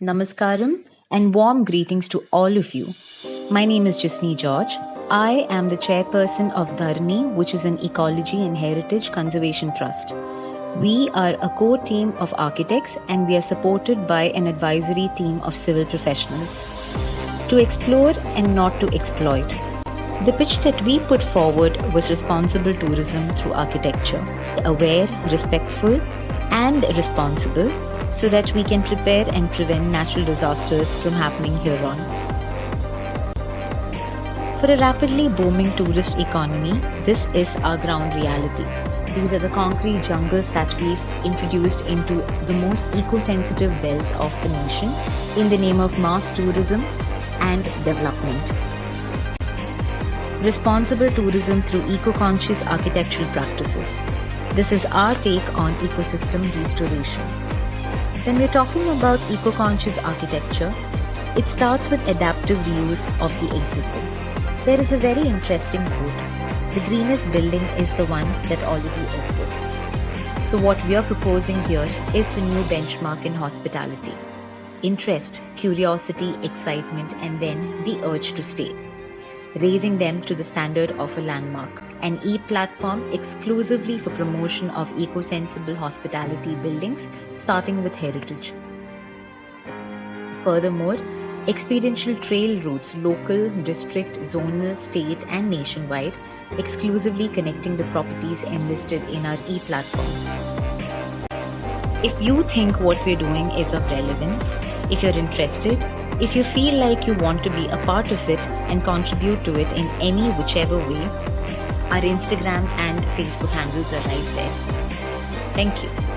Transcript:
Namaskaram and warm greetings to all of you. My name is Gisny George. I am the chairperson of DHARINNI, which is an ecology and heritage conservation trust. We are a core team of architects and we are supported by an advisory team of civil professionals. To explore and not to exploit. The pitch that we put forward was responsible tourism through architecture, aware, respectful, and responsible, so that we can prepare and prevent natural disasters from happening here on. For a rapidly booming tourist economy, this is our ground reality. These are the concrete jungles that we've introduced into the most eco-sensitive belts of the nation in the name of mass tourism and development. Responsible tourism through eco-conscious architectural practices. This is our take on ecosystem restoration. When we're talking about eco-conscious architecture, it starts with adaptive reuse of the existing. There is a very interesting quote. The greenest building is the one that already exists. So what we are proposing here is the new benchmark in hospitality. Interest, curiosity, excitement, and then the urge to stay. Raising them to the standard of a landmark. An e-platform exclusively for promotion of eco-sensible hospitality buildings, starting with heritage. Furthermore, experiential trail routes, local, district, zonal, state and nationwide, exclusively connecting the properties enlisted in our e-platform. If you think what we're doing is of relevance, if you're interested, if you feel like you want to be a part of it and contribute to it in any whichever way, our Instagram and Facebook handles are right there. Thank you.